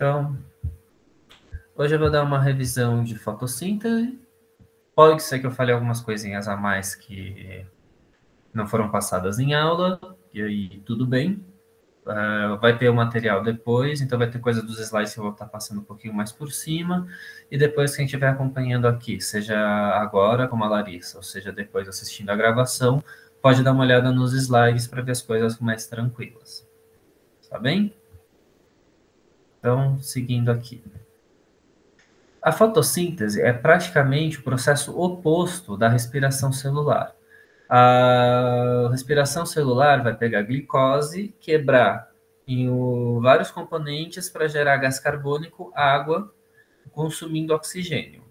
Então, hoje eu vou dar uma revisão de fotossíntese. Pode ser que eu fale algumas coisinhas a mais que não foram passadas em aula, e aí tudo bem. Vai ter o material depois, então vai ter coisa dos slides que eu vou estar passando um pouquinho mais por cima, e depois quem estiver acompanhando aqui, seja agora como a Larissa, ou seja depois assistindo a gravação, pode dar uma olhada nos slides para ver as coisas mais tranquilas. Tá bem? Então, seguindo aqui. A fotossíntese é praticamente o processo oposto da respiração celular. A respiração celular vai pegar glicose, quebrar em vários componentes para gerar gás carbônico, água, consumindo oxigênio.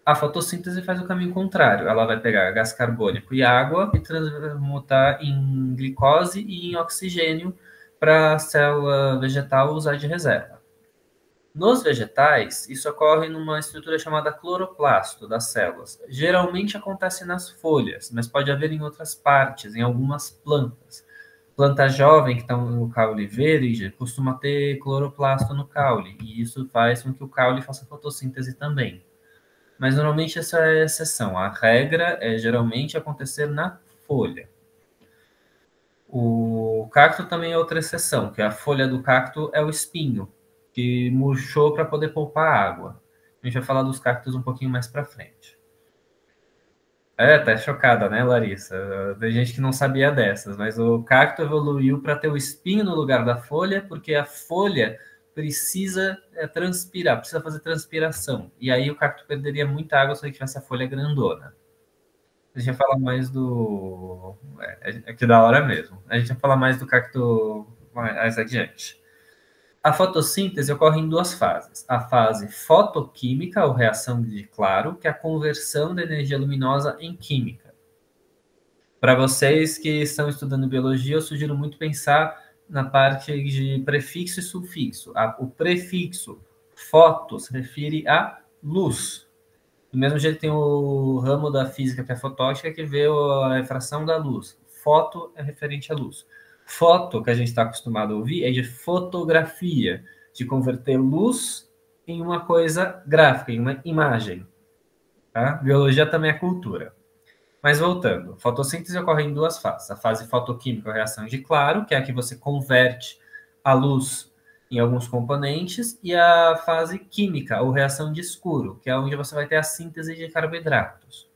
A fotossíntese faz o caminho contrário. Ela vai pegar gás carbônico e água e transmutar em glicose e em oxigênio para a célula vegetal usar de reserva. Nos vegetais, isso ocorre numa estrutura chamada cloroplasto das células. Geralmente acontece nas folhas, mas pode haver em outras partes, em algumas plantas. Planta jovem que está no caule verde costuma ter cloroplasto no caule, e isso faz com que o caule faça fotossíntese também. Mas normalmente essa é a exceção. A regra é geralmente acontecer na folha. O cacto também é outra exceção, que a folha do cacto é o espinho, que murchou para poder poupar água. A gente vai falar dos cactos um pouquinho mais para frente. Tá chocada, né, Larissa? Tem gente que não sabia dessas, mas o cacto evoluiu para ter o espinho no lugar da folha, porque a folha precisa transpirar, precisa fazer transpiração. E aí o cacto perderia muita água se ele tivesse a folha grandona. A gente vai falar mais do... que da hora mesmo. A gente vai falar mais do cacto mais adiante. A fotossíntese ocorre em duas fases. A fase fotoquímica, ou reação de claro, que é a conversão da energia luminosa em química. Para vocês que estão estudando biologia, eu sugiro muito pensar na parte de prefixo e sufixo. O prefixo foto se refere à luz. Do mesmo jeito tem o ramo da física, que é fotótica, que vê a refração da luz. Foto é referente à luz. Foto, que a gente está acostumado a ouvir, é de fotografia, de converter luz em uma coisa gráfica, em uma imagem. Tá? Biologia também é cultura. Mas voltando, fotossíntese ocorre em duas fases. A fase fotoquímica, a reação de claro, que é a que você converte a luz em alguns componentes, e a fase química, ou reação de escuro, que é onde você vai ter a síntese de carboidratos.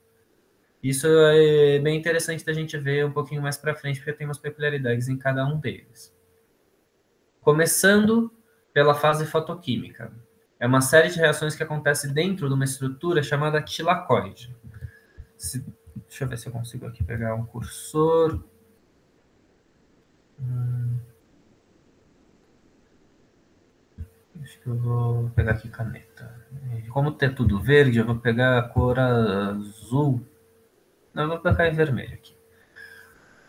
Isso é bem interessante da gente ver um pouquinho mais para frente, porque tem umas peculiaridades em cada um deles. Começando pela fase fotoquímica. É uma série de reações que acontece dentro de uma estrutura chamada tilacoide. Deixa eu ver se eu consigo aqui pegar um cursor. Acho que eu vou pegar aqui caneta. Como tem tudo verde, eu vou pegar a cor azul. Não, eu vou pegar em vermelho aqui.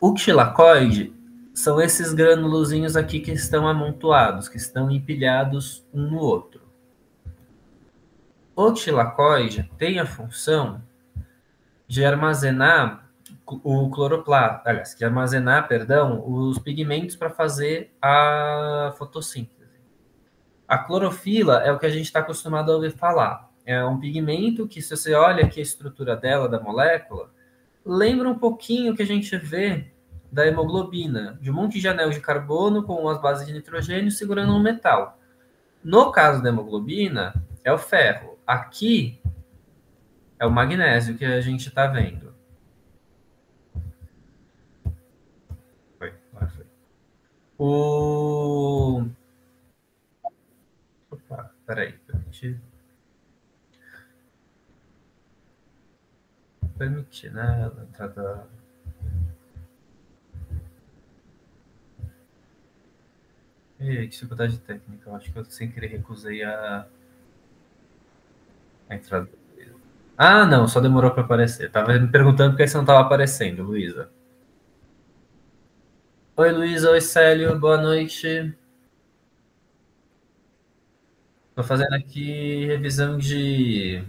O tilacoide são esses granulozinhos aqui que estão amontoados, que estão empilhados um no outro. O tilacoide tem a função de armazenar o cloroplasto, aliás, de armazenar, perdão, os pigmentos para fazer a fotossíntese. A clorofila é o que a gente está acostumado a ouvir falar. É um pigmento que, se você olha aqui a estrutura dela, da molécula, lembra um pouquinho o que a gente vê da hemoglobina, de um monte de anel de carbono com as bases de nitrogênio segurando um metal. No caso da hemoglobina, é o ferro. Aqui é o magnésio que a gente está vendo. Agora foi. Opa, peraí. Permitir, né? A entrada... Que dificuldade técnica. Eu acho que eu sem querer recusei a entrada. Ah, não, só demorou para aparecer. Tava me perguntando por que você não estava aparecendo, Luísa. Oi, Luísa. Oi, Célio. Boa noite. Estou fazendo aqui revisão de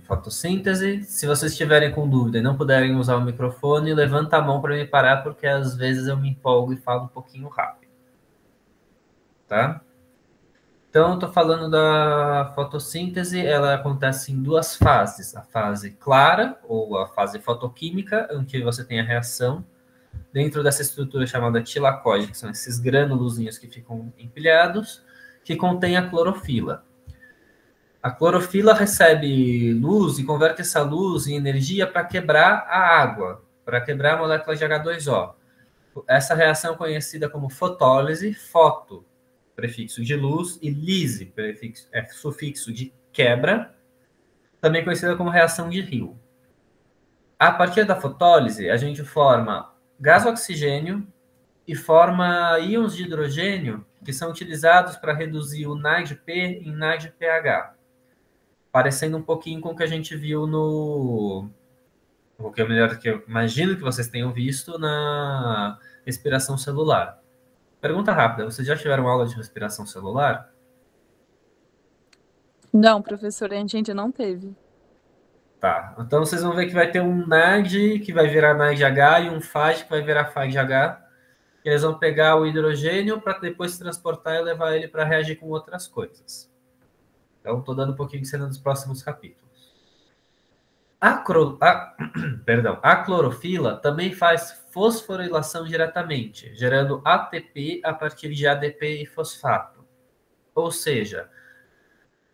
fotossíntese. Se vocês estiverem com dúvida e não puderem usar o microfone, levanta a mão para me parar, porque às vezes eu me empolgo e falo um pouquinho rápido. tá? Então, estou falando da fotossíntese, ela acontece em duas fases. A fase clara, ou a fase fotoquímica, em que você tem a reação dentro dessa estrutura chamada tilacoide, que são esses grânulozinhos que ficam empilhados, que contém a clorofila. A clorofila recebe luz e converte essa luz em energia para quebrar a água, para quebrar a molécula de H2O. Essa reação é conhecida como fotólise, foto, prefixo de luz, e lise, sufixo de quebra, também conhecida como reação de Hill. A partir da fotólise, a gente forma gás oxigênio e forma íons de hidrogênio que são utilizados para reduzir o NADP em NADPH, parecendo um pouquinho com o que a gente viu no... o que eu imagino que vocês tenham visto na respiração celular. Pergunta rápida, vocês já tiveram aula de respiração celular? Não, professora, a gente não teve. Tá, então vocês vão ver que vai ter um NAD que vai virar NADH e um FAD que vai virar FADH. E eles vão pegar o hidrogênio para depois transportar e levar ele para reagir com outras coisas. Então, estou dando um pouquinho de cena nos próximos capítulos. A clorofila também faz fosforilação diretamente, gerando ATP a partir de ADP e fosfato. Ou seja,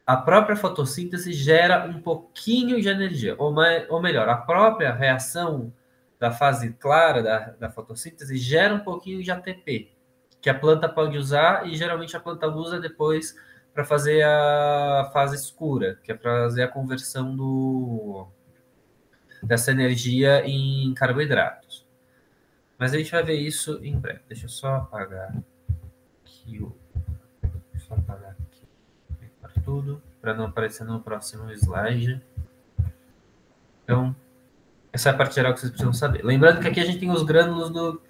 a própria fotossíntese gera um pouquinho de energia, ou melhor, a própria reação da fase clara da fotossíntese gera um pouquinho de ATP, que a planta pode usar e geralmente a planta usa depois para fazer a fase escura, que é para fazer a conversão dessa energia em carboidratos. Mas a gente vai ver isso em breve. Deixa eu só apagar aqui Deixa eu apagar aqui tudo para não aparecer no próximo slide. Então, essa é a parte geral que vocês precisam saber. Lembrando que aqui a gente tem os grânulos do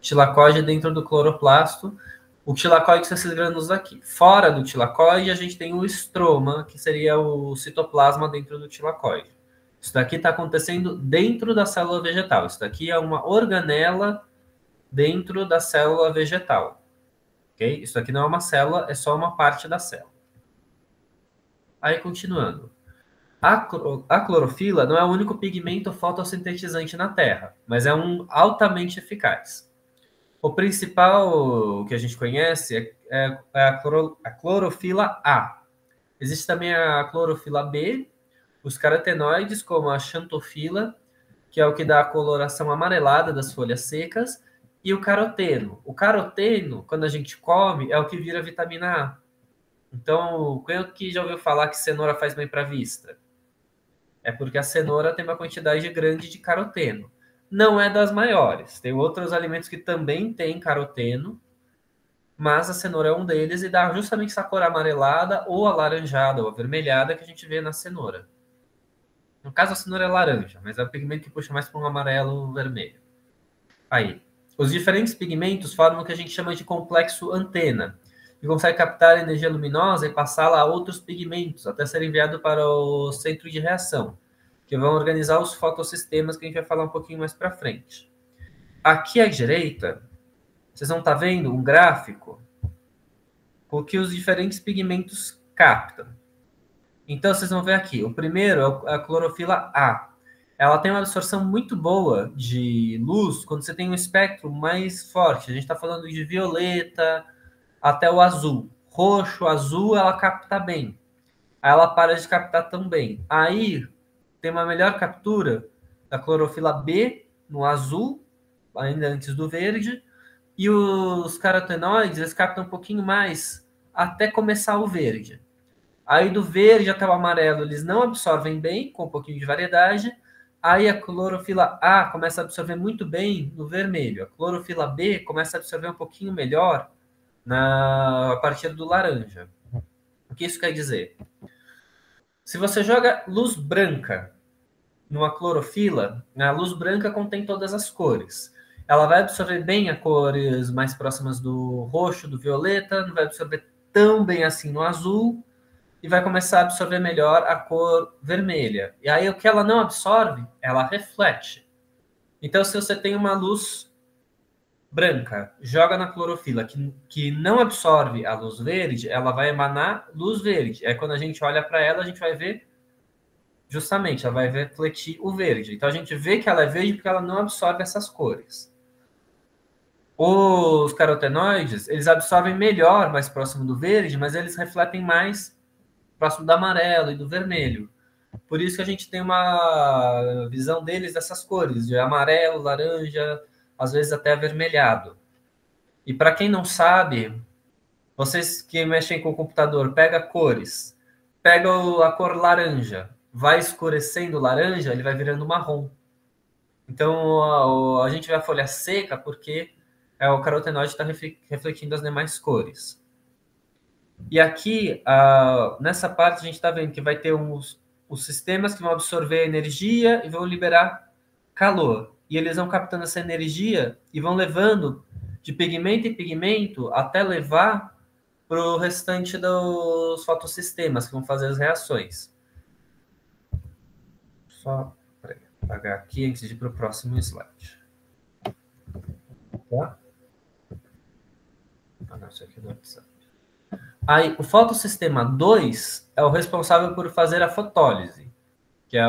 tilacoide dentro do cloroplasto. O tilacoide são esses grânulos aqui. Fora do tilacoide, a gente tem o estroma, que seria o citoplasma dentro do tilacoide. Isso daqui está acontecendo dentro da célula vegetal. Isso daqui é uma organela dentro da célula vegetal. Okay? Isso aqui não é uma célula, é só uma parte da célula. Aí, continuando. A clorofila não é o único pigmento fotossintetizante na Terra, mas é um altamente eficaz. O principal que a gente conhece é a clorofila A. Existe também a clorofila B, os carotenoides, como a xantofila, que é o que dá a coloração amarelada das folhas secas, e o caroteno. O caroteno, quando a gente come, é o que vira vitamina A. Então, quem que já ouviu falar que cenoura faz bem para a vista? É porque a cenoura tem uma quantidade grande de caroteno. Não é das maiores. Tem outros alimentos que também têm caroteno, mas a cenoura é um deles e dá justamente essa cor amarelada ou alaranjada ou avermelhada que a gente vê na cenoura. No caso, a cenoura é laranja, mas é o pigmento que puxa mais para um amarelo vermelho. Aí, os diferentes pigmentos formam o que a gente chama de complexo antena, que consegue captar energia luminosa e passá-la a outros pigmentos, até ser enviado para o centro de reação, que vão organizar os fotossistemas, que a gente vai falar um pouquinho mais para frente. Aqui à direita, vocês vão estar vendo um gráfico com o que os diferentes pigmentos captam. Então, vocês vão ver aqui, o primeiro é a clorofila A. Ela tem uma absorção muito boa de luz quando você tem um espectro mais forte. A gente está falando de violeta até o azul. Roxo, azul, ela capta bem. Aí ela para de captar também. Aí tem uma melhor captura da clorofila B no azul, ainda antes do verde. E os carotenoides, eles captam um pouquinho mais até começar o verde. Aí do verde até o amarelo, eles não absorvem bem, com um pouquinho de variedade. Aí a clorofila A começa a absorver muito bem no vermelho. A clorofila B começa a absorver um pouquinho melhor a partir do laranja. O que isso quer dizer? Se você joga luz branca numa clorofila, a luz branca contém todas as cores. Ela vai absorver bem as cores mais próximas do roxo, do violeta, não vai absorver tão bem assim no azul, e vai começar a absorver melhor a cor vermelha. E aí o que ela não absorve, ela reflete. Então, se você tem uma luz branca, joga na clorofila que não absorve a luz verde, ela vai emanar luz verde. Aí quando a gente olha para ela, a gente vai ver justamente, ela vai refletir o verde. Então a gente vê que ela é verde porque ela não absorve essas cores. Os carotenoides, eles absorvem melhor mais próximo do verde, mas eles refletem mais próximo do amarelo e do vermelho. Por isso que a gente tem uma visão deles dessas cores, de amarelo, laranja, às vezes até avermelhado. E para quem não sabe, vocês que mexem com o computador, pega cores, pega a cor laranja, vai escurecendo laranja, ele vai virando marrom. Então a gente vê a folha seca porque o carotenoide está refletindo as demais cores. E aqui, nessa parte, a gente está vendo que vai ter os sistemas que vão absorver energia e vão liberar calor. E eles vão captando essa energia e vão levando de pigmento em pigmento até levar para o restante dos fotossistemas que vão fazer as reações. Só apagar aqui antes de ir para o próximo slide. Tá? Isso aqui não precisa. Aí, o fotossistema 2 é o responsável por fazer a fotólise, que é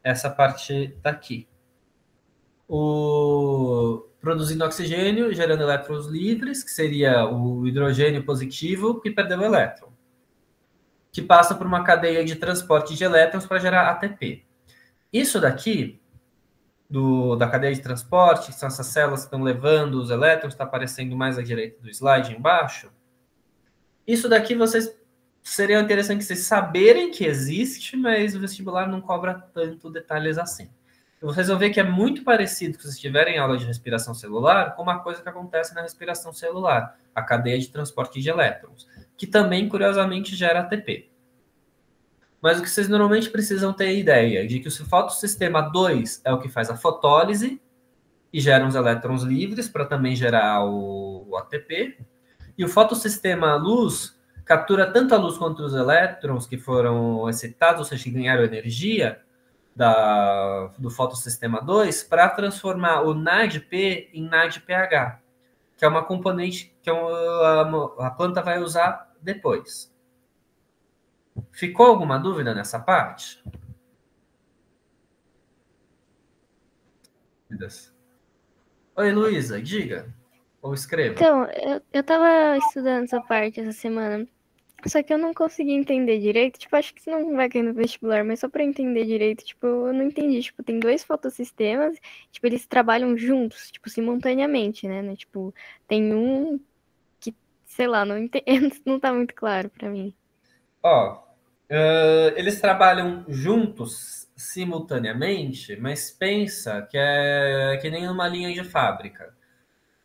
essa parte daqui. Produzindo oxigênio, gerando elétrons livres, que seria o hidrogênio positivo que perdeu o elétron, que passa por uma cadeia de transporte de elétrons para gerar ATP. Isso daqui, da cadeia de transporte, que são essas células que estão levando os elétrons, está aparecendo mais à direita do slide embaixo. Isso daqui seria interessante vocês saberem que existe, mas o vestibular não cobra tanto detalhes assim. Vocês vão ver que é muito parecido, se vocês tiverem aula de respiração celular, com uma coisa que acontece na respiração celular, a cadeia de transporte de elétrons, que também, curiosamente, gera ATP. Mas o que vocês normalmente precisam ter ideia de que o fotossistema 2 é o que faz a fotólise e gera uns elétrons livres para também gerar o ATP. E o fotossistema luz captura tanto a luz quanto os elétrons que foram excitados, ou seja, que ganharam energia do fotossistema 2, para transformar o NADP em NADPH, que é uma componente que a planta vai usar depois. Ficou alguma dúvida nessa parte? Oi, Luísa, diga. Ou escreva. Então, eu tava estudando essa parte essa semana, só que eu não consegui entender direito. Tipo, acho que isso não vai cair no vestibular, mas só pra eu entender direito, tipo, eu não entendi. Tipo, tem dois fotossistemas, tipo, eles trabalham juntos, tipo, simultaneamente, né? Tipo, tem um que, sei lá, não tá muito claro pra mim. Eles trabalham juntos simultaneamente, mas pensa que é que nem uma linha de fábrica.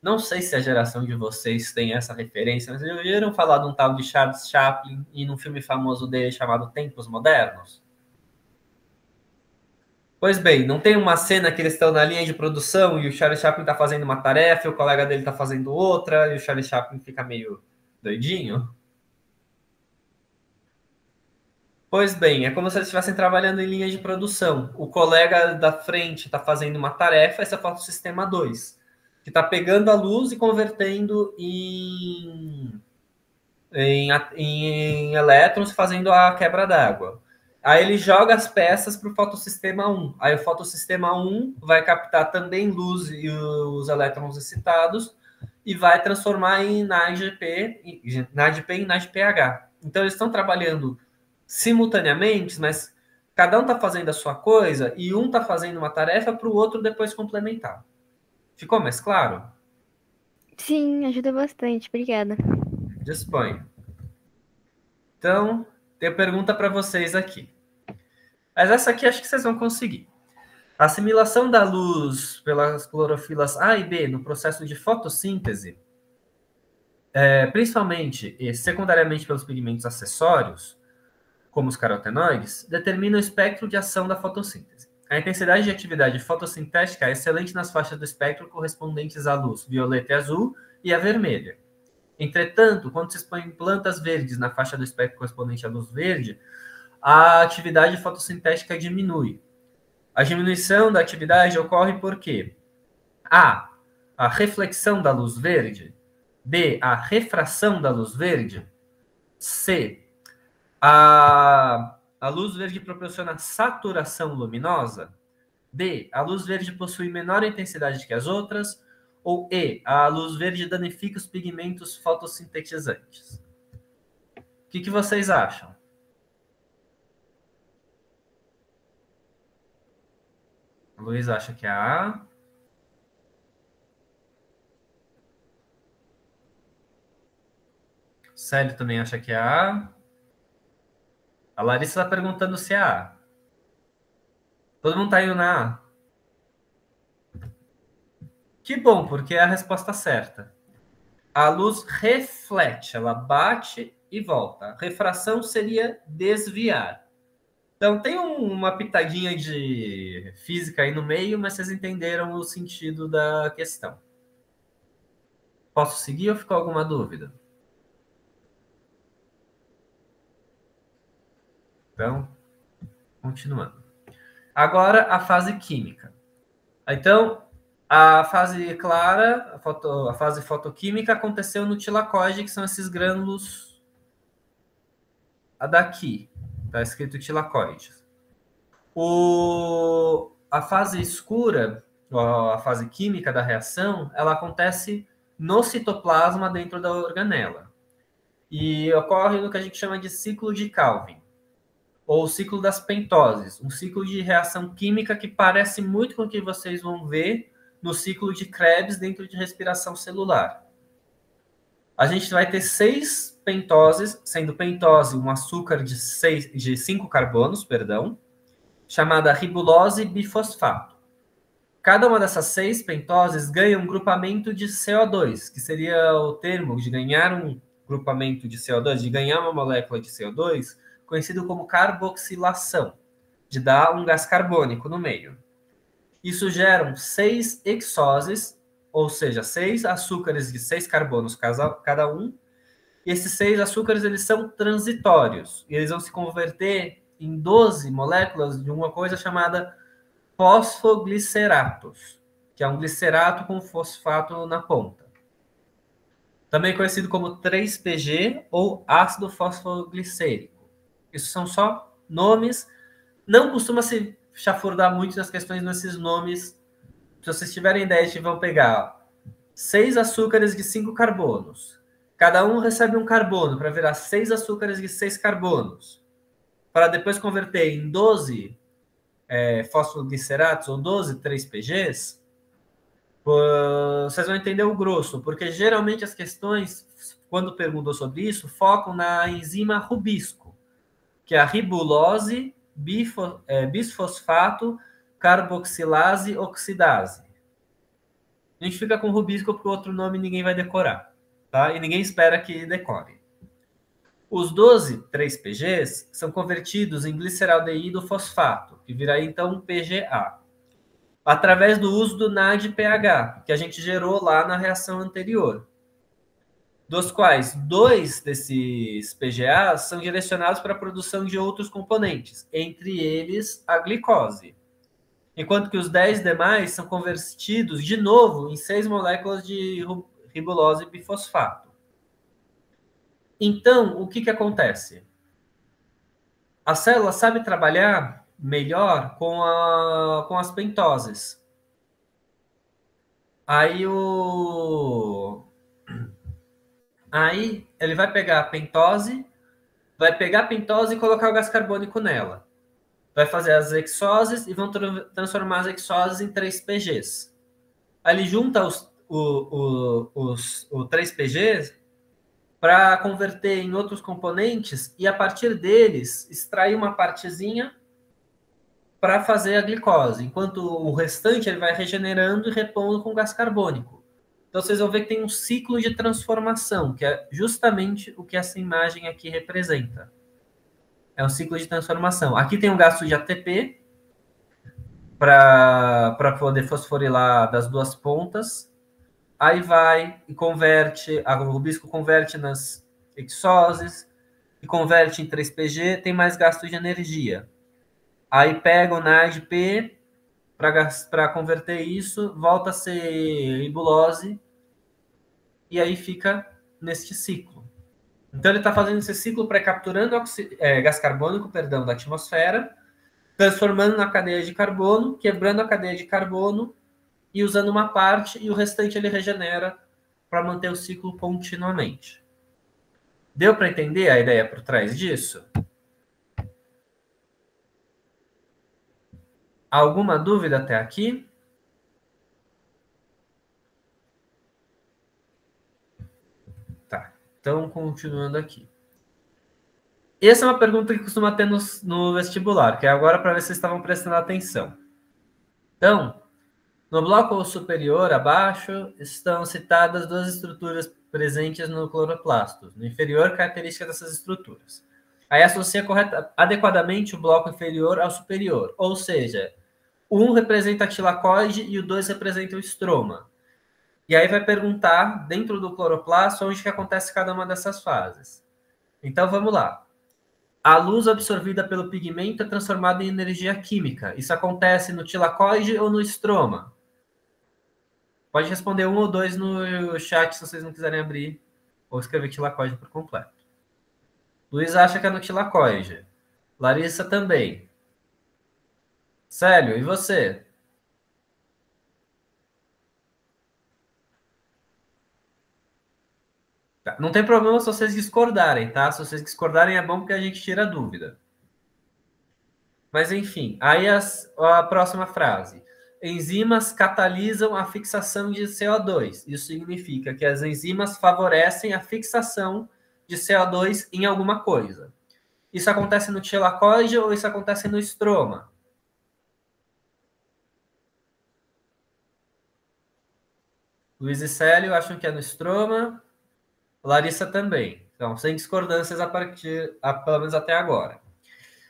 Não sei se a geração de vocês tem essa referência, mas já ouviram falar de um tal de Charles Chaplin e num filme famoso dele chamado Tempos Modernos? Pois bem, não tem uma cena que eles estão na linha de produção e o Charles Chaplin está fazendo uma tarefa e o colega dele está fazendo outra e o Charles Chaplin fica meio doidinho? Pois bem, é como se eles estivessem trabalhando em linha de produção. O colega da frente está fazendo uma tarefa, esse é o fotossistema 2, que está pegando a luz e convertendo em elétrons, fazendo a quebra d'água. Aí ele joga as peças para o fotossistema 1. Aí o fotossistema 1 vai captar também luz e os elétrons excitados e vai transformar em NADP e NADPH. Então eles estão trabalhando simultaneamente, mas cada um está fazendo a sua coisa e um está fazendo uma tarefa para o outro depois complementar. Ficou mais claro? Sim, ajuda bastante, obrigada. Disponha. Então, tem pergunta para vocês aqui. Mas essa aqui acho que vocês vão conseguir. A assimilação da luz pelas clorofilas A e B no processo de fotossíntese, principalmente e secundariamente pelos pigmentos acessórios, como os carotenoides, determina o espectro de ação da fotossíntese. A intensidade de atividade fotossintética é excelente nas faixas do espectro correspondentes à luz violeta e azul e à vermelha. Entretanto, quando se expõe plantas verdes na faixa do espectro correspondente à luz verde, a atividade fotossintética diminui. A diminuição da atividade ocorre porque a a reflexão da luz verde? B, a refração da luz verde? C, a luz verde proporciona saturação luminosa? D, a luz verde possui menor intensidade que as outras? Ou E, a luz verde danifica os pigmentos fotossintetizantes? O que vocês acham? A Luiz acha que é a A. O Célio também acha que é a A. A Larissa está perguntando se é a A. Todo mundo está indo na A. Que bom, porque é a resposta certa. A luz reflete, ela bate e volta. Refração seria desviar. Então, tem uma pitadinha de física aí no meio, mas vocês entenderam o sentido da questão. Posso seguir ou ficou alguma dúvida? Então, continuando. Agora, a fase química. Então, a fase clara, a fase fotoquímica, aconteceu no tilacoide, que são esses grânulos daqui. Está escrito tilacoides. A fase escura, a fase química da reação, ela acontece no citoplasma dentro da organela. E ocorre no que a gente chama de ciclo de Calvin, ou ciclo das pentoses, um ciclo de reação química que parece muito com o que vocês vão ver no ciclo de Krebs dentro de respiração celular. A gente vai ter 6 pentoses, sendo pentose um açúcar de 5 carbonos, chamada ribulose bifosfato. Cada uma dessas 6 pentoses ganha um grupamento de CO2, que seria o termo de ganhar um grupamento de CO2, de ganhar uma molécula de CO2, conhecido como carboxilação, de dar um gás carbônico no meio. Isso gera 6 hexoses, ou seja, 6 açúcares de 6 carbonos cada um. E esses 6 açúcares eles são transitórios, e eles vão se converter em 12 moléculas de uma coisa chamada fosfogliceratos, que é um glicerato com fosfato na ponta. Também conhecido como 3-PG ou ácido fosfoglicêrico. Isso são só nomes. Não costuma se chafurdar muito nas questões nesses nomes. Se vocês tiverem ideia, de vão pegar 6 açúcares de 5 carbonos. Cada um recebe um carbono para virar 6 açúcares de 6 carbonos. Para depois converter em 12 fosfogliceratos ou 12 3-PGs, vocês vão entender o grosso, porque geralmente as questões, quando perguntam sobre isso, focam na enzima rubisco, que é a ribulose bisfosfato carboxilase oxidase. A gente fica com rubisco porque o outro nome ninguém vai decorar, tá? E ninguém espera que decore. Os 12 3-PGs são convertidos em gliceraldeído fosfato, que vira então PGA, através do uso do NADPH, que a gente gerou lá na reação anterior, dos quais 2 desses PGAs são direcionados para a produção de outros componentes, entre eles a glicose, enquanto que os 10 demais são convertidos de novo em 6 moléculas de ribulose bifosfato. Então, o que acontece? A célula sabe trabalhar melhor com as pentoses. Aí ele vai pegar a pentose e colocar o gás carbônico nela. Vai fazer as hexoses e vão transformar as hexoses em 3-PGs. Aí ele junta o 3-PGs para converter em outros componentes e, a partir deles, extrair uma partezinha para fazer a glicose, enquanto o restante ele vai regenerando e repondo com gás carbônico. Então, vocês vão ver que tem um ciclo de transformação, que é justamente o que essa imagem aqui representa. É um ciclo de transformação. Aqui tem um gasto de ATP para poder fosforilar das duas pontas. Aí vai e converte, o rubisco converte nas hexoses e converte em 3-PG, tem mais gasto de energia. Aí pega o NADP para converter isso, volta a ser ribulose, e aí fica neste ciclo. Então, ele está fazendo esse ciclo pré-capturando gás carbônico, perdão, da atmosfera, transformando na cadeia de carbono, quebrando a cadeia de carbono e usando uma parte, e o restante ele regenera para manter o ciclo continuamente. Deu para entender a ideia por trás disso? Alguma dúvida até aqui? Tá, então continuando aqui. Essa é uma pergunta que costuma ter no vestibular, que é agora para ver se vocês estavam prestando atenção. Então, no bloco superior, abaixo, estão citadas duas estruturas presentes no cloroplasto. No inferior, características dessas estruturas. Aí associa adequadamente o bloco inferior ao superior, ou seja, o 1 representa a tilacoide e o 2 representa o estroma. E aí vai perguntar, dentro do cloroplasto, onde que acontece cada uma dessas fases. Então, vamos lá. A luz absorvida pelo pigmento é transformada em energia química. Isso acontece no tilacoide ou no estroma? Pode responder 1 ou 2 no chat, se vocês não quiserem abrir ou escrever tilacoide por completo. Luiz acha que é no tilacoide. Larissa também. Célio, e você? Tá. Não tem problema se vocês discordarem, tá? Se vocês discordarem é bom porque a gente tira a dúvida. Mas, enfim, aí a próxima frase. Enzimas catalisam a fixação de CO2. Isso significa que as enzimas favorecem a fixação de CO2 em alguma coisa. Isso acontece no tilacoide ou isso acontece no estroma? Luiz e Célio acham que é no estroma. Larissa também. Então, sem discordâncias pelo menos até agora.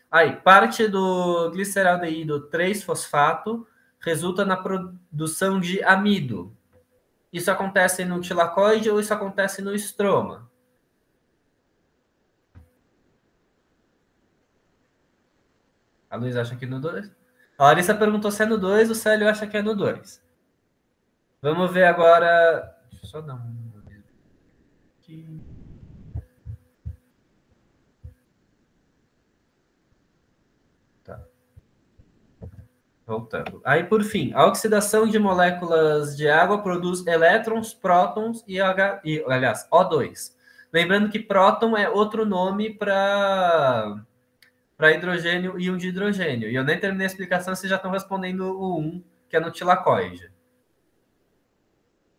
Aí, parte do gliceraldeído 3-fosfato resulta na produção de amido. Isso acontece no tilacoide ou isso acontece no estroma? A Luísa acha que é no 2. A Larissa perguntou se é no 2, o Célio acha que é no 2. Vamos ver agora... Deixa eu só dar um... aqui. Tá. Voltando. Aí, por fim, a oxidação de moléculas de água produz elétrons, prótons e aliás, O2. Lembrando que próton é outro nome para hidrogênio e íon de hidrogênio. E eu nem terminei a explicação, vocês já estão respondendo o 1, que é no tilacoide.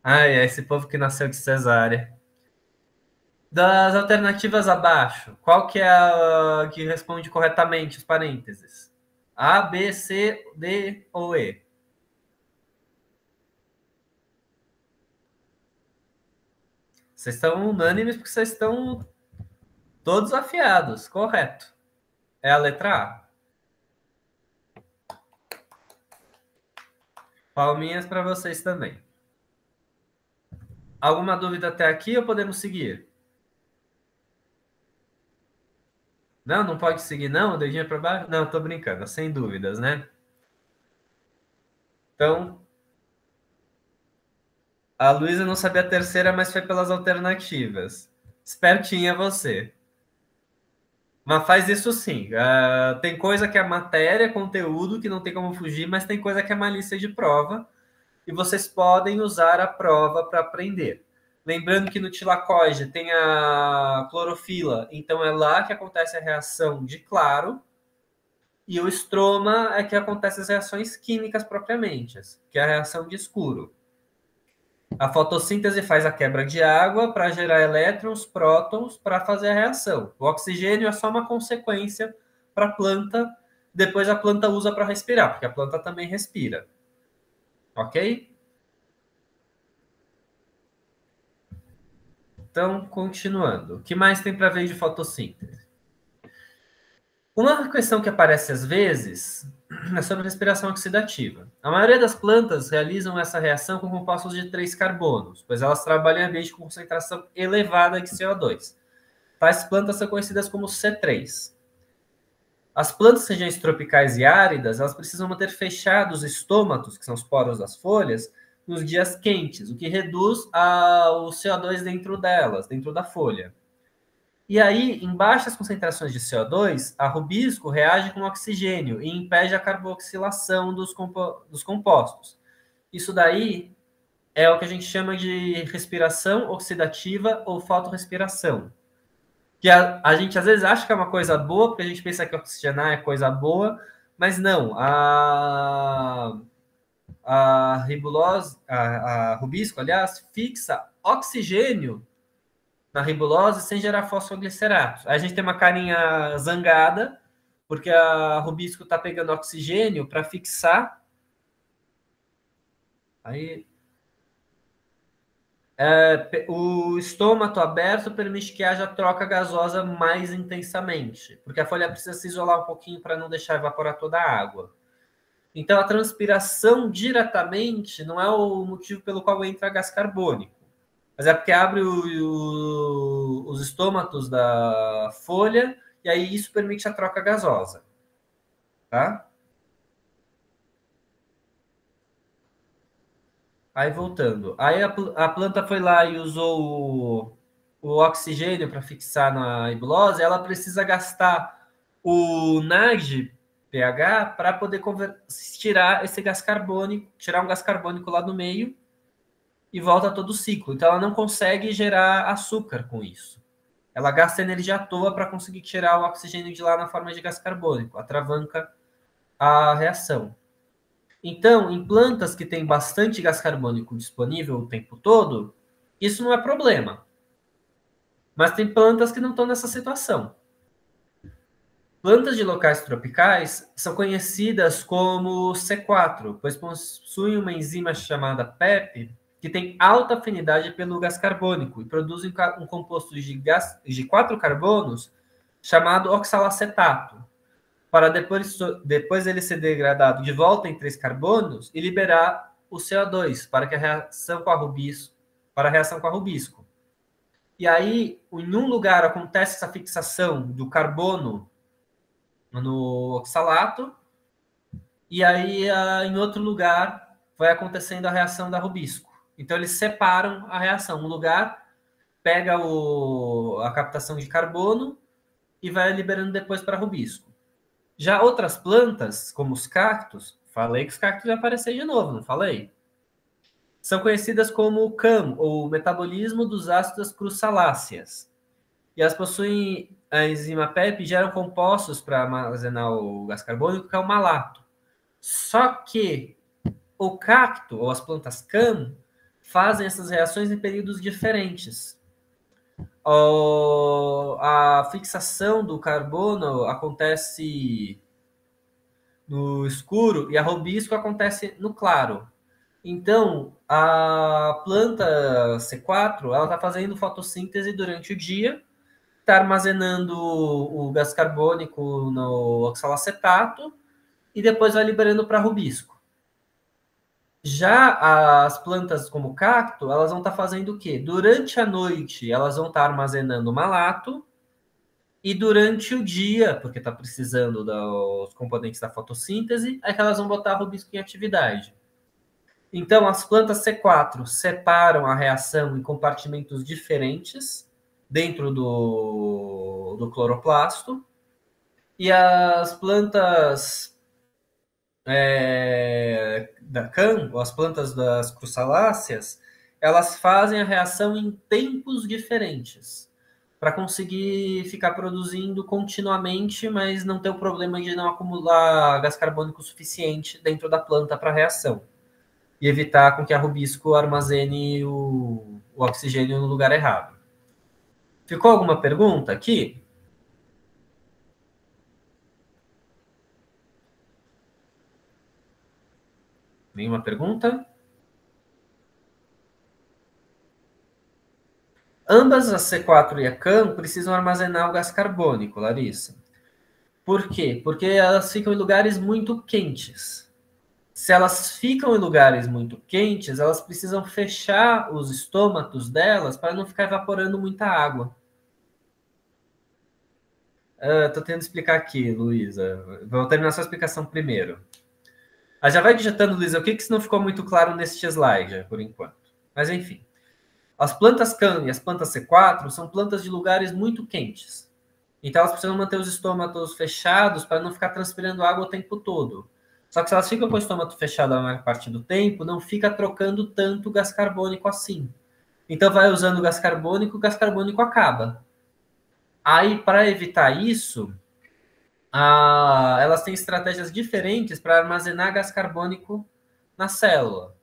Ai, é esse povo que nasceu de cesárea. Das alternativas abaixo, qual que é a que responde corretamente os parênteses? A, B, C, D ou E? Vocês estão unânimes porque vocês estão todos afiados. Correto. É a letra A. Palminhas para vocês também. Alguma dúvida até aqui ou podemos seguir? Não, não pode seguir não? O dedinho para baixo? Não, tô brincando. Sem dúvidas, né? Então, a Luísa não sabia a terceira, mas foi pelas alternativas. Espertinha você. Mas faz isso sim. Tem coisa que é matéria, conteúdo, que não tem como fugir, mas tem coisa que é malícia de prova. E vocês podem usar a prova para aprender. Lembrando que no tilacoide tem a clorofila, então é lá que acontece a reação de claro. E o estroma é que acontece as reações químicas propriamente, que é a reação de escuro. A fotossíntese faz a quebra de água para gerar elétrons, prótons, para fazer a reação. O oxigênio é só uma consequência para a planta, depois a planta usa para respirar, porque a planta também respira. Ok? Então, continuando. O que mais tem para ver de fotossíntese? Uma questão que aparece às vezes é sobre respiração oxidativa. A maioria das plantas realizam essa reação com compostos de 3 carbonos, pois elas trabalham em ambiente com concentração elevada de CO2. Tais plantas são conhecidas como C3. As plantas em regiões tropicais e áridas, elas precisam manter fechados os estômatos, que são os poros das folhas, nos dias quentes, o que reduz o CO2 dentro delas, dentro da folha. E aí, em baixas concentrações de CO2, a rubisco reage com oxigênio e impede a carboxilação dos compostos. Isso daí é o que a gente chama de respiração oxidativa ou fotorrespiração. Que a gente às vezes acha que é uma coisa boa, porque a gente pensa que oxigenar é coisa boa, mas não. A rubisco, aliás, fixa oxigênio na ribulose sem gerar fosfoglicerato. Aí a gente tem uma carinha zangada, porque a rubisco está pegando oxigênio para fixar. Aí o estômato aberto permite que haja troca gasosa mais intensamente, porque a folha precisa se isolar um pouquinho para não deixar evaporar toda a água. Então, a transpiração diretamente não é o motivo pelo qual entra gás carbônico, mas é porque abre os estômatos da folha e aí isso permite a troca gasosa. Tá? Aí, voltando. Aí a planta foi lá e usou o oxigênio para fixar na hibulose, ela precisa gastar o NAD pH para poder tirar esse gás carbônico, tirar um gás carbônico lá do meio e volta todo o ciclo. Então, ela não consegue gerar açúcar com isso. Ela gasta energia à toa para conseguir tirar o oxigênio de lá na forma de gás carbônico, atravanca a reação. Então, em plantas que têm bastante gás carbônico disponível o tempo todo, isso não é problema. Mas tem plantas que não estão nessa situação. Plantas de locais tropicais são conhecidas como C4, pois possuem uma enzima chamada PEP, que tem alta afinidade pelo gás carbônico e produzem um composto de 4 carbonos chamado oxalacetato, para depois ele ser degradado de volta em 3 carbonos e liberar o CO2 para a reação com a rubisco. E aí, em um lugar acontece essa fixação do carbono no oxalato, e aí em outro lugar vai acontecendo a reação da rubisco. Então, eles separam a reação. Um lugar pega a captação de carbono e vai liberando depois para rubisco. Já outras plantas, como os cactos, falei que os cactos iam aparecer de novo, não falei? São conhecidas como CAM, ou metabolismo dos ácidos crustaláceas. E elas possuem a enzima PEP e geram compostos para armazenar o gás carbônico, que é o malato. Só que o cacto, ou as plantas CAM, fazem essas reações em períodos diferentes. A fixação do carbono acontece no escuro e a rubisco acontece no claro. Então, a planta C4 ela está fazendo fotossíntese durante o dia, está armazenando o gás carbônico no oxalacetato e depois vai liberando para rubisco. Já as plantas como cacto, elas vão estar fazendo o quê? Durante a noite, elas vão estar armazenando malato e durante o dia, porque está precisando dos componentes da fotossíntese, é que elas vão botar rubisco em atividade. Então, as plantas C4 separam a reação em compartimentos diferentes dentro do cloroplasto e as plantas da CAM, ou as plantas das crustaláceas, elas fazem a reação em tempos diferentes para conseguir ficar produzindo continuamente, mas não ter o problema de não acumular gás carbônico suficiente dentro da planta para a reação e evitar com que a rubisco armazene o oxigênio no lugar errado. Ficou alguma pergunta aqui? Nenhuma pergunta? Ambas a C4 e a CAM precisam armazenar o gás carbônico, Larissa. Por quê? Porque elas ficam em lugares muito quentes. Se elas ficam em lugares muito quentes, elas precisam fechar os estômatos delas para não ficar evaporando muita água. Estou tentando explicar aqui, Luísa. Vou terminar sua explicação primeiro. Já vai digitando, Luísa, o que não ficou muito claro neste slide, por enquanto. Mas, enfim. As plantas CAN e as plantas C4 são plantas de lugares muito quentes. Então, elas precisam manter os estômatos fechados para não ficar transpirando água o tempo todo. Só que se elas ficam com o estômago fechado a maior parte do tempo, não fica trocando tanto gás carbônico assim. Então, vai usando o gás carbônico acaba. Aí, para evitar isso, elas têm estratégias diferentes para armazenar gás carbônico na célula.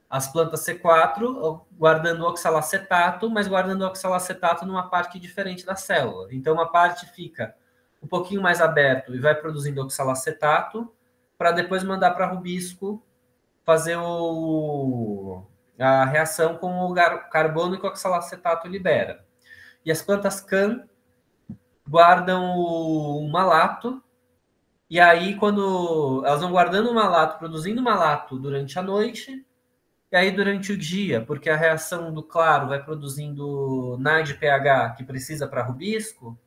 As plantas C4 guardando o oxalacetato, mas guardando o oxalacetato numa parte diferente da célula. Então, uma parte fica um pouquinho mais aberto e vai produzindo oxalacetato para depois mandar para rubisco fazer a reação com o carbono que o oxalacetato libera. E as plantas CAN guardam o malato, e aí quando elas vão guardando o malato, produzindo malato durante a noite, e aí durante o dia, porque a reação do claro vai produzindo NADPH que precisa para rubisco,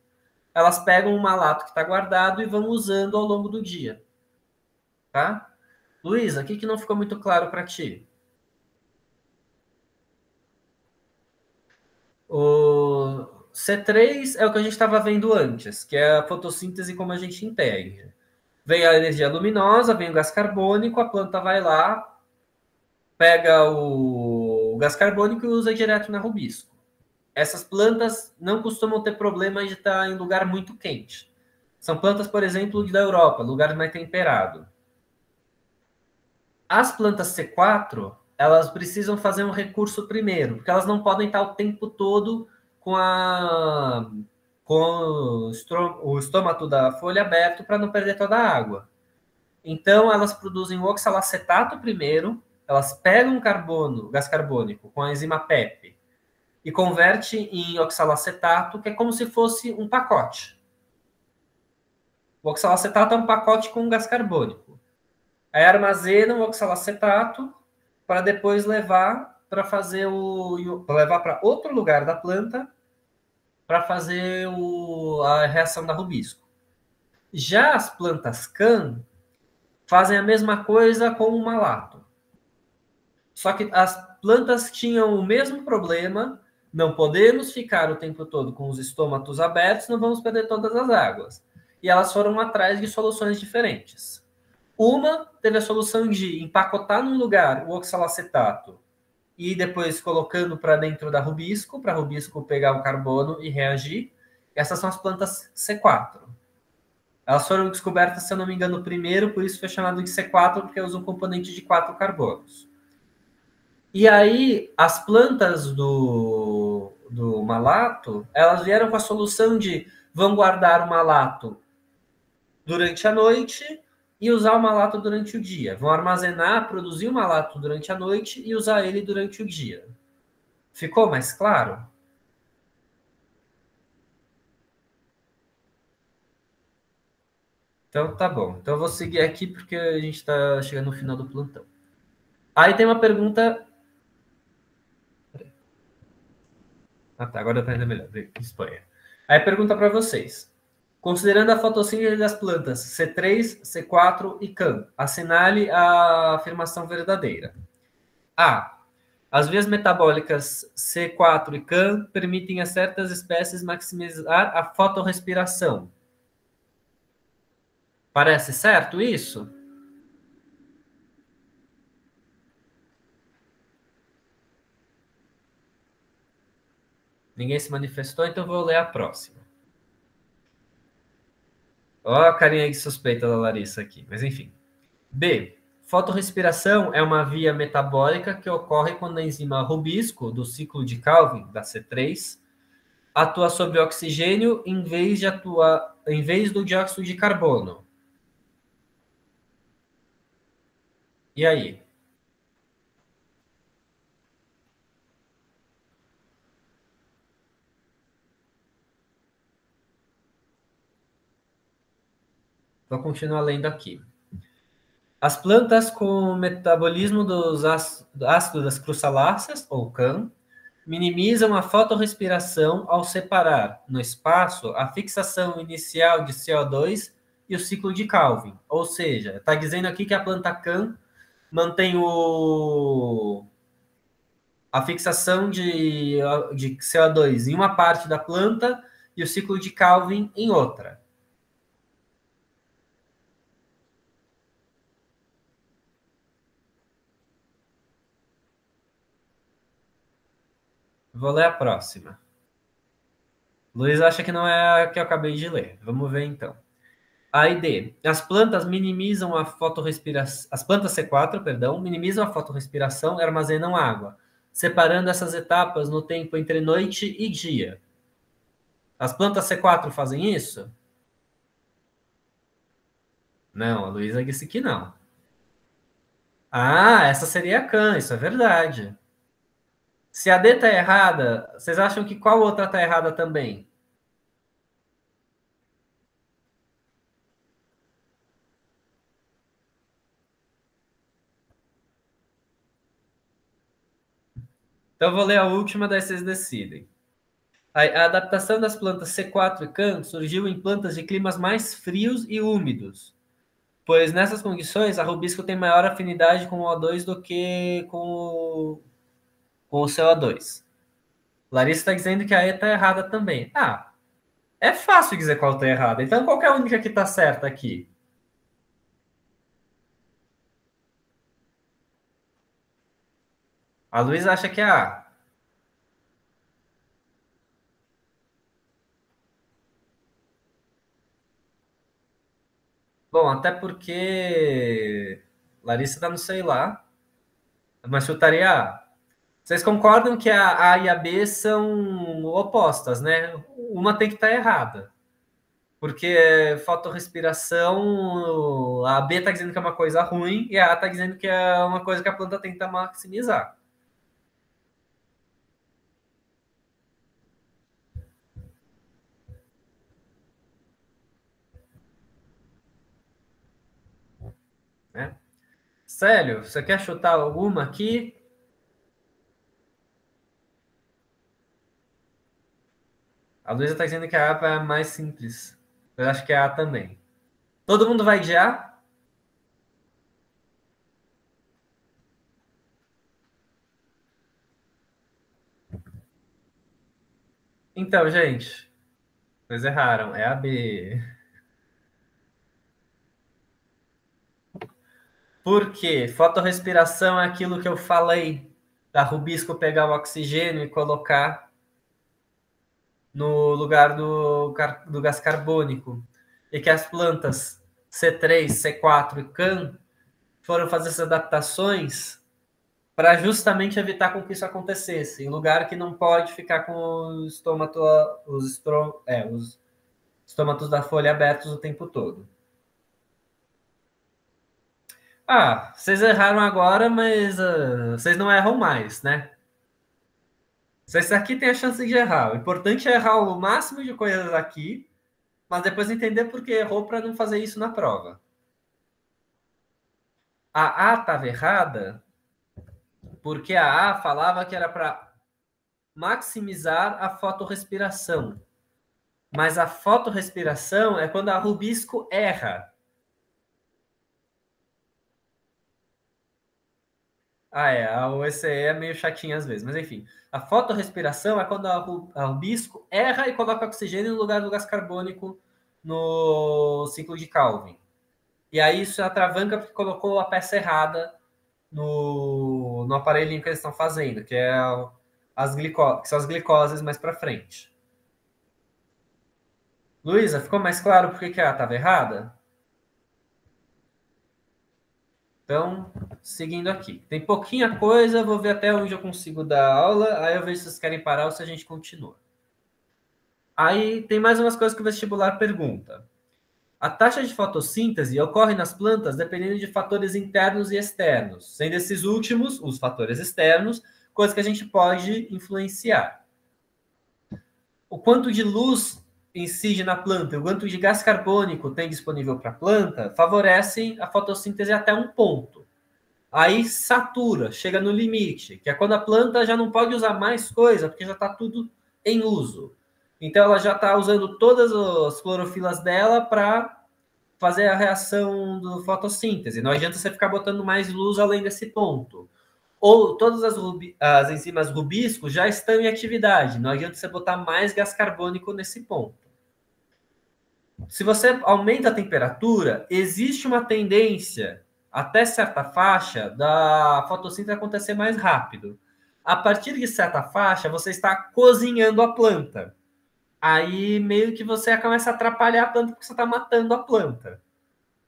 elas pegam o malato que está guardado e vão usando ao longo do dia. Tá? Luísa, o que não ficou muito claro para ti? O C3 é o que a gente estava vendo antes, que é a fotossíntese como a gente entende. Vem a energia luminosa, vem o gás carbônico, a planta vai lá, pega o gás carbônico e usa direto na rubisco. Essas plantas não costumam ter problema de estar em lugar muito quente. São plantas, por exemplo, da Europa, lugar mais temperado. As plantas C4, elas precisam fazer um recurso primeiro, porque elas não podem estar o tempo todo com o estômago da folha aberto para não perder toda a água. Então, elas produzem o oxalacetato primeiro, elas pegam o gás carbônico, com a enzima PEP, e converte em oxalacetato, que é como se fosse um pacote. O oxalacetato é um pacote com gás carbônico. Aí armazenam o oxalacetato para depois levar para outro lugar da planta para fazer a reação da rubisco. Já as plantas CAN fazem a mesma coisa com o malato. Só que as plantas tinham o mesmo problema, não podemos ficar o tempo todo com os estômatos abertos, não vamos perder todas as águas. E elas foram atrás de soluções diferentes. Uma teve a solução de empacotar num lugar o oxalacetato e depois colocando para dentro da rubisco, para rubisco pegar o carbono e reagir. Essas são as plantas C4. Elas foram descobertas, se eu não me engano, primeiro, por isso foi chamado de C4, porque usa um componente de 4 carbonos. E aí, as plantas do malato, elas vieram com a solução de vão guardar o malato durante a noite e usar o malato durante o dia. Vão armazenar, produzir o malato durante a noite e usar ele durante o dia. Ficou mais claro? Então, tá bom. Então, eu vou seguir aqui porque a gente está chegando no final do plantão. Aí tem uma pergunta... tá. Agora tá ainda melhor. Espanha. Aí pergunta para vocês. Considerando a fotossíntese das plantas C3, C4 e CAN, assinale a afirmação verdadeira. A. As vias metabólicas C4 e CAN permitem a certas espécies maximizar a fotorrespiração. Parece certo isso? Ninguém se manifestou, então vou ler a próxima. Olha a carinha de suspeita da Larissa aqui, mas enfim. B. Fotorrespiração é uma via metabólica que ocorre quando a enzima rubisco, do ciclo de Calvin, da C3, atua sobre oxigênio em vez do dióxido de carbono. E aí? Vou continuar lendo aqui. As plantas com metabolismo dos ácidos das crustaláceas, ou CAN, minimizam a fotorrespiração ao separar no espaço a fixação inicial de CO2 e o ciclo de Calvin. Ou seja, está dizendo aqui que a planta CAN mantém a fixação de CO2 em uma parte da planta e o ciclo de Calvin em outra. Vou ler a próxima. Luiz acha que não é a que eu acabei de ler. Vamos ver então. A e D. As plantas minimizam a fotorrespiração. As plantas C4, perdão, minimizam a fotorrespiração e armazenam água, separando essas etapas no tempo entre noite e dia. As plantas C4 fazem isso? Não, a Luísa disse que não. Ah, essa seria a CAN, isso é verdade. Se a D está errada, vocês acham que qual outra está errada também? Então, eu vou ler a última, daí vocês decidem. A adaptação das plantas C4 e CAN surgiu em plantas de climas mais frios e úmidos, pois nessas condições a rubisco tem maior afinidade com o O2 do que com o CO2. Larissa está dizendo que a E está errada também. Ah, é fácil dizer qual está errada. Então, qual que é a única que está certa aqui? A Luísa acha que é a A. Bom, até porque Larissa tá no sei lá, mas chutaria A. Vocês concordam que a A e a B são opostas, né? Uma tem que estar errada. Porque fotorrespiração, a B está dizendo que é uma coisa ruim e a A está dizendo que é uma coisa que a planta tenta maximizar. Né? Célio, você quer chutar alguma aqui? A Luísa está dizendo que a A é mais simples. Eu acho que é a A também. Todo mundo vai de A? Então, gente, vocês erraram. É a B. Por quê? Fotorrespiração é aquilo que eu falei da rubisco pegar o oxigênio e colocar no lugar do gás carbônico. E que as plantas C3, C4 e CAN foram fazer essas adaptações para justamente evitar com que isso acontecesse, em lugar que não pode ficar com os estômatos da folha abertos o tempo todo. Ah, vocês erraram agora, mas vocês não erram mais, né? Vocês aqui têm a chance de errar. O importante é errar o máximo de coisas aqui, mas depois entender por que errou para não fazer isso na prova. A A estava errada porque a A falava que era para maximizar a fotorrespiração. Mas a fotorrespiração é quando a rubisco erra. Ah, é. O ECE é meio chatinho às vezes, mas enfim. A fotorrespiração é quando a rubisco erra e coloca oxigênio no lugar do gás carbônico no ciclo de Calvin. E aí isso atravanca porque colocou a peça errada no aparelhinho que eles estão fazendo, que é que são as glicoses mais para frente. Luísa, ficou mais claro por que a estava errada? Então, seguindo aqui. Tem pouquinha coisa, vou ver até onde eu consigo dar aula, aí eu vejo se vocês querem parar ou se a gente continua. Aí tem mais umas coisas que o vestibular pergunta. A taxa de fotossíntese ocorre nas plantas dependendo de fatores internos e externos, sendo esses últimos, os fatores externos, coisas que a gente pode influenciar. O quanto de luz incide na planta, o quanto de gás carbônico tem disponível para a planta, favorecem a fotossíntese até um ponto. Aí satura, chega no limite, que é quando a planta já não pode usar mais coisa, porque já está tudo em uso. Então ela já está usando todas as clorofilas dela para fazer a reação do fotossíntese. Não adianta você ficar botando mais luz além desse ponto. Ou todas as enzimas rubisco já estão em atividade. Não adianta você botar mais gás carbônico nesse ponto. Se você aumenta a temperatura, existe uma tendência, até certa faixa, da fotossíntese acontecer mais rápido. A partir de certa faixa, você está cozinhando a planta. Aí meio que você começa a atrapalhar a planta porque você está matando a planta.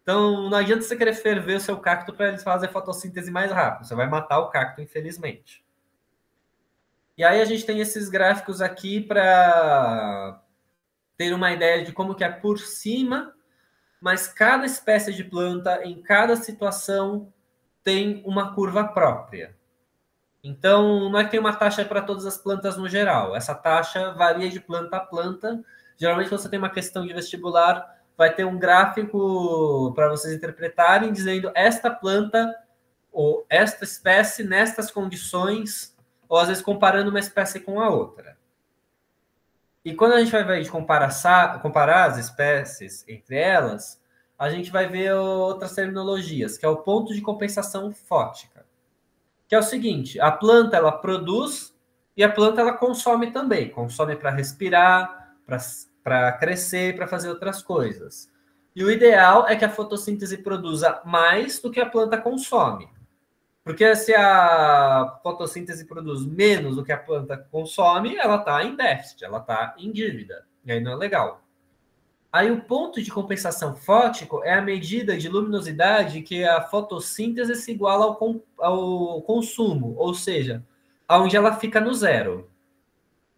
Então não adianta você querer ferver o seu cacto para eles fazer fotossíntese mais rápido. Você vai matar o cacto, infelizmente. E aí a gente tem esses gráficos aqui para ter uma ideia de como que é por cima, mas cada espécie de planta, em cada situação, tem uma curva própria. Então, não é que tem uma taxa para todas as plantas no geral. Essa taxa varia de planta a planta. Geralmente, quando você tem uma questão de vestibular, vai ter um gráfico para vocês interpretarem, dizendo esta planta ou esta espécie nestas condições, ou às vezes comparando uma espécie com a outra. E quando a gente vai ver de comparar as espécies entre elas, a gente vai ver outras terminologias, que é o ponto de compensação fótica. Que é o seguinte, a planta ela produz e a planta ela consome também. Consome para respirar, para crescer, para fazer outras coisas. E o ideal é que a fotossíntese produza mais do que a planta consome. Porque se a fotossíntese produz menos do que a planta consome, ela está em déficit, ela está em dívida. E aí não é legal. Aí o ponto de compensação fótico é a medida de luminosidade que a fotossíntese se iguala ao consumo, ou seja, aonde ela fica no zero.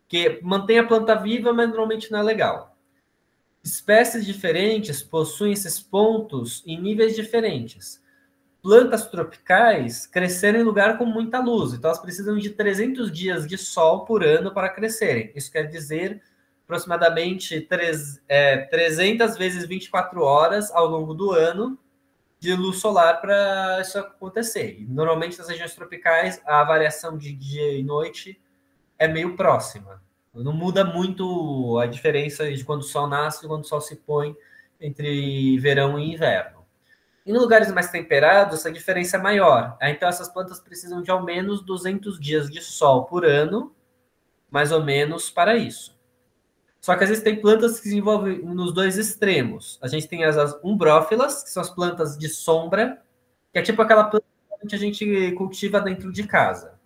Que mantém a planta viva, mas normalmente não é legal. Espécies diferentes possuem esses pontos em níveis diferentes. Plantas tropicais crescerem em lugar com muita luz, então elas precisam de 300 dias de sol por ano para crescerem. Isso quer dizer aproximadamente 300 vezes 24 horas ao longo do ano de luz solar para isso acontecer. E, normalmente, nas regiões tropicais, a variação de dia e noite é meio próxima. Não muda muito a diferença de quando o sol nasce e quando o sol se põe entre verão e inverno. Em lugares mais temperados, essa diferença é maior. Então, essas plantas precisam de ao menos 200 dias de sol por ano, mais ou menos, para isso. Só que às vezes tem plantas que se desenvolvem nos dois extremos. A gente tem as umbrófilas, que são as plantas de sombra, que é tipo aquela planta que a gente cultiva dentro de casa.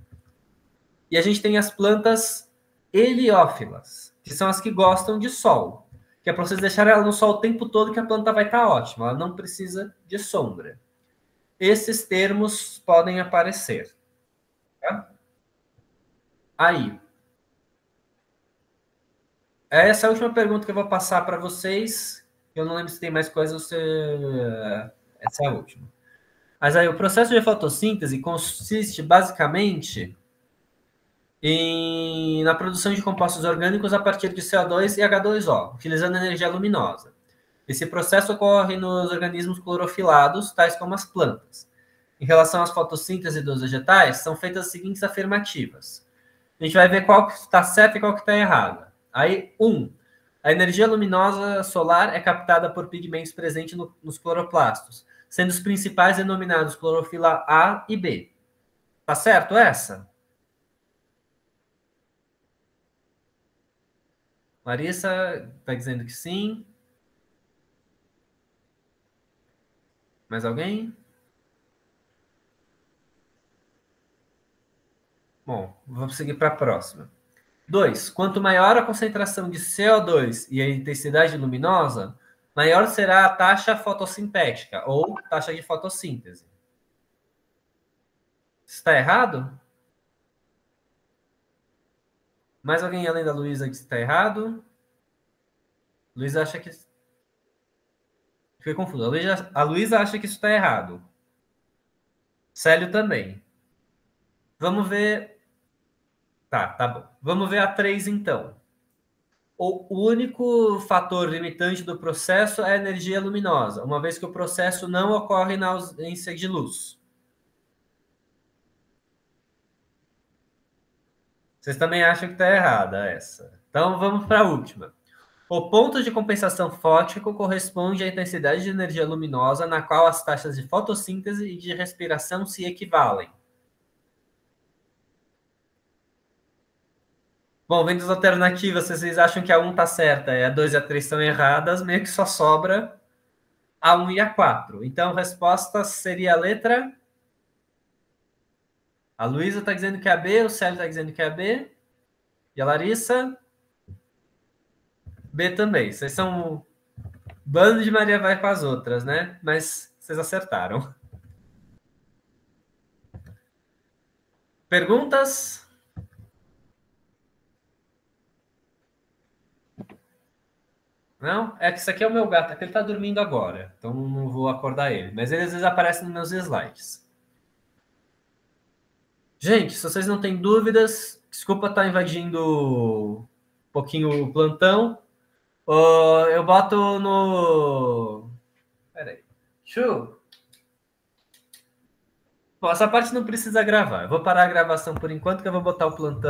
E a gente tem as plantas heliófilas, que são as que gostam de sol, que é para vocês deixarem ela no sol o tempo todo que a planta vai estar ótima, ela não precisa de sombra. Esses termos podem aparecer. Tá? Aí. Essa é a última pergunta que eu vou passar para vocês. Eu não lembro se tem mais coisa ou se... Essa é a última. Mas aí, o processo de fotossíntese consiste basicamente na produção de compostos orgânicos a partir de CO2 e H2O, utilizando energia luminosa. Esse processo ocorre nos organismos clorofilados, tais como as plantas. Em relação às fotossíntese dos vegetais, são feitas as seguintes afirmativas. A gente vai ver qual que está certo e qual que está errado. Aí, a energia luminosa solar é captada por pigmentos presentes nos cloroplastos, sendo os principais denominados clorofila A e B. Tá certo essa? Larissa está dizendo que sim. Mais alguém? Bom, vamos seguir para a próxima. 2. Quanto maior a concentração de CO2 e a intensidade luminosa, maior será a taxa fotossintética, ou taxa de fotossíntese. Está errado? Mais alguém além da Luísa que está errado? Luísa acha que... Fiquei confuso. A Luísa acha que isso está errado. Célio também. Vamos ver... Tá bom. Vamos ver a 3, então. O único fator limitante do processo é a energia luminosa, uma vez que o processo não ocorre na ausência de luz. Vocês também acham que está errada essa. Então vamos para a última. O ponto de compensação fótico corresponde à intensidade de energia luminosa na qual as taxas de fotossíntese e de respiração se equivalem. Bom, vendo as alternativas, se vocês acham que a 1 está certa e a 2 e a 3 estão erradas, meio que só sobra a 1 e a 4. Então, a resposta seria a letra... A Luísa está dizendo que é a B, o Célio está dizendo que é a B. E a Larissa? B também. Vocês são um bando de Maria vai com as outras, né? Mas vocês acertaram. Perguntas? Não? É que isso aqui é o meu gato, é que ele está dormindo agora. Então não vou acordar ele. Mas ele às vezes aparece nos meus slides. Gente, se vocês não têm dúvidas, desculpa estar invadindo um pouquinho o plantão. Eu boto no... Peraí. Chu. Bom, essa parte não precisa gravar. Eu vou parar a gravação por enquanto, que eu vou botar o plantão.